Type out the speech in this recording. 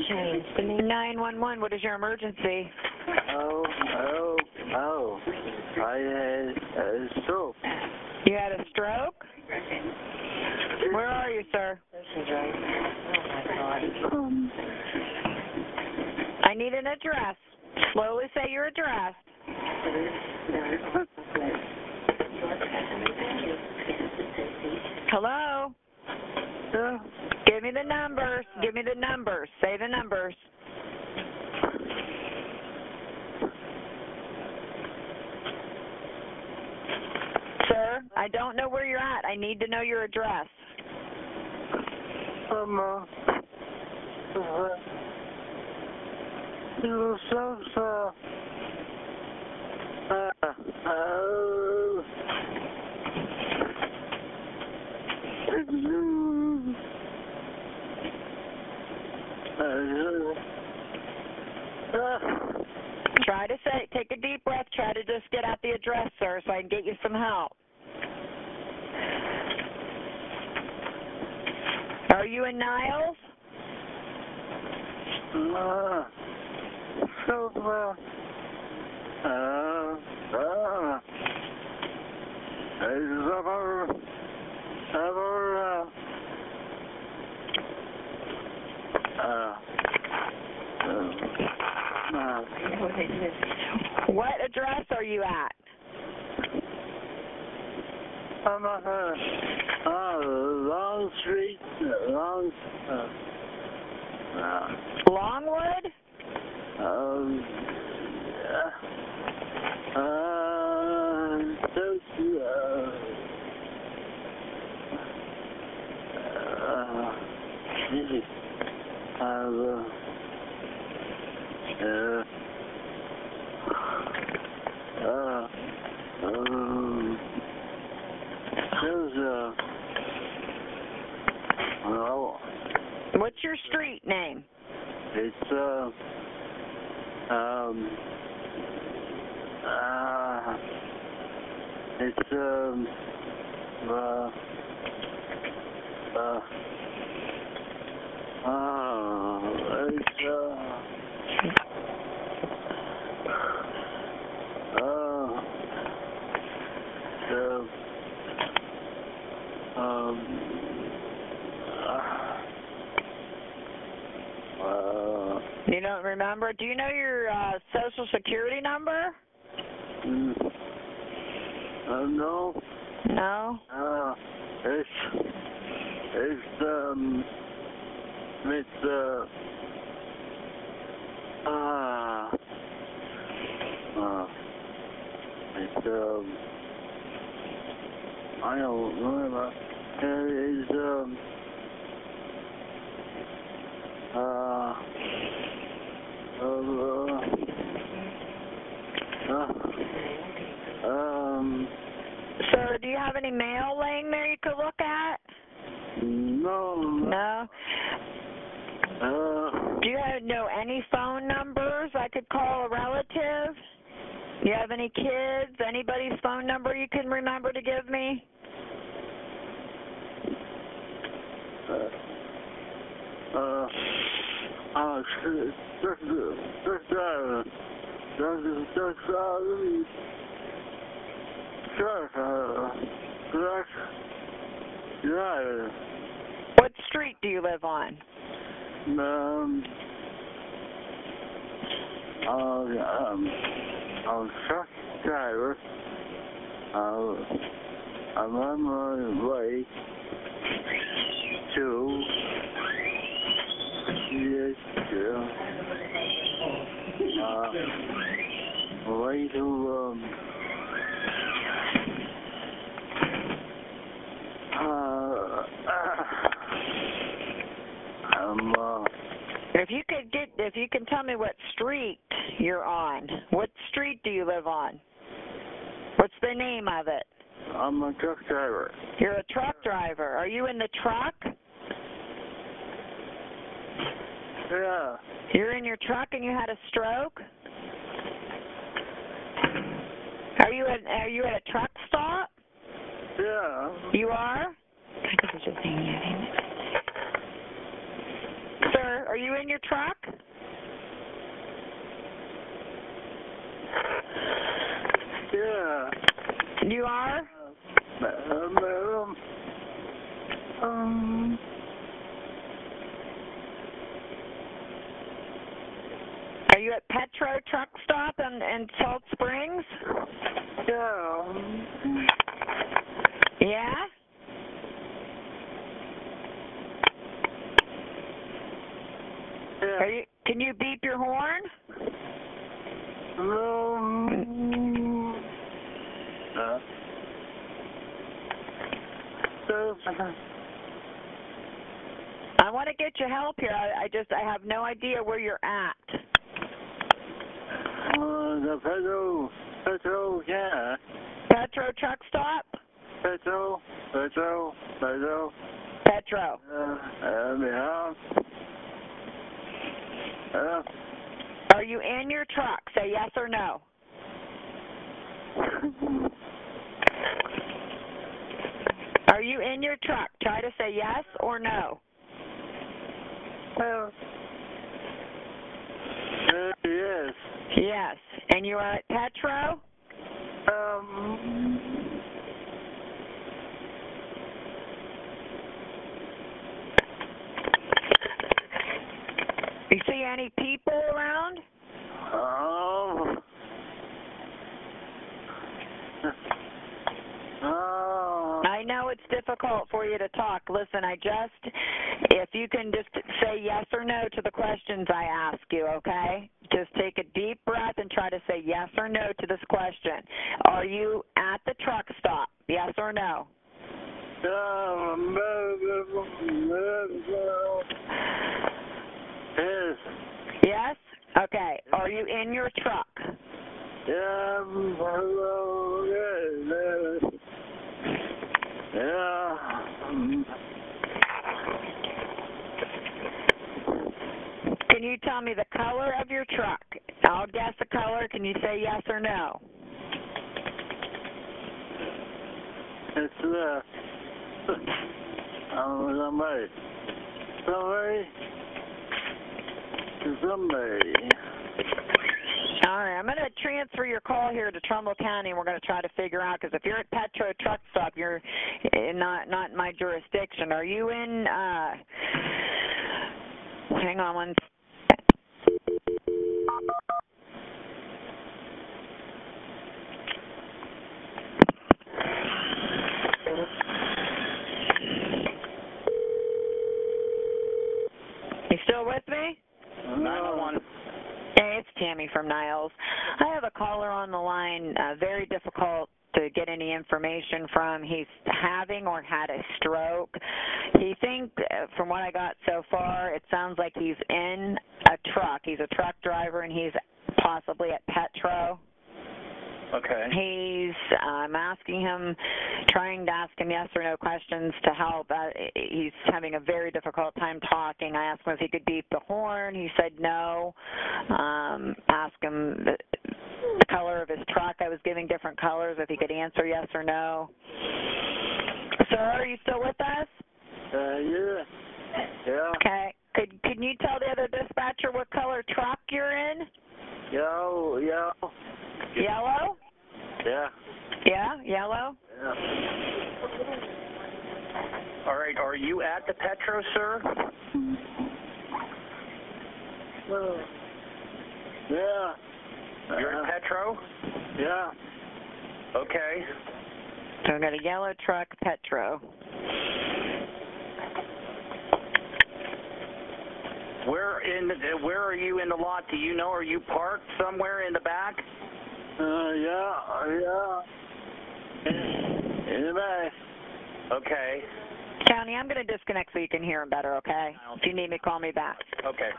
changed the name. 911, what is your emergency? Oh. I had a stroke. You had a stroke? Where are you, sir? I need an address. Slowly say your address. Hello? Yeah. Give me the numbers. Give me the numbers. Say the numbers. Sir, I don't know where you're at. I need to know your address. Try to say, take a deep breath, try to just get out the address, sir, so I can get you some help. Are you in Niles? What address are you at? I'm at Long Street, Longwood? What's your street name? It's You don't remember? Do you know your Social Security number? no. No? It's I don't remember. It's Sir, do you have any mail laying there you could look at? no. No? Do you know any phone numbers I could call a relative? Do you have any kids? Anybody's phone number you can remember to give me? What street do you live on? I'm a truck driver. I'm on my way to if you can tell me what street you're on. What street do you live on? What's the name of it? I'm a truck driver. You're a truck driver. Are you in the truck? Yeah. You're in your truck and you had a stroke? Are you at a truck stop? Yeah. You are? I think it's just saying your name. Sir, Are you in your truck? Yeah. You are? Are you at Petro Truck Stop in Salt Springs? Yeah. Yeah? Yeah. Can you beep your horn? I want to get you help here. I have no idea where you're at. The Petro, yeah. Petro Truck Stop? Petro. Petro. Yeah. Are you in your truck? Say yes or no. Are you in your truck? Try to say yes or no. Yes. Yes. And you are at Petro? You see any people around? I know it's difficult for you to talk. Listen, if you can just say yes or no to the questions I ask you, okay? Just take a deep breath and try to say yes or no to this question. Are you at the truck stop? Yes or no? Yes. Yes? Okay. Are you in your truck? Yeah. Can you tell me the color of your truck? I'll guess the color. Can you say yes or no? It's somebody. All right, I'm going to transfer your call here to Trumbull County, and we're going to try to figure out, because if you're at Petro Truck Stop, you're not in my jurisdiction. Are you in, hang on one second. You still with me? 901. Hey, it's Tammy from Niles. I have a caller on the line, very difficult to get any information from. He's having or had a stroke. He thinks, from what I got so far, it sounds like he's in a truck. He's a truck driver, and he's possibly at Petro. Okay. I'm asking him, trying to ask him yes or no questions to help. He's having a very difficult time talking. I asked him if he could beep the horn. He said no. Asked him the color of his truck. I was giving different colors, if he could answer yes or no. Sir, are you still with us? Yeah. Yeah. Okay. Can you tell the other dispatcher what color truck you're in? Yellow. Yellow? Yeah. Yeah, yellow? Yeah. All right. Are you at the Petro, sir? Yeah. You're at Petro? Yeah. Okay. So I've got a yellow truck, Petro. Where are you in the lot? Do you know? Are you parked somewhere in the back? Yeah. In the back. Okay. County, I'm going to disconnect so you can hear him better, okay? If you need me, call me back. Okay.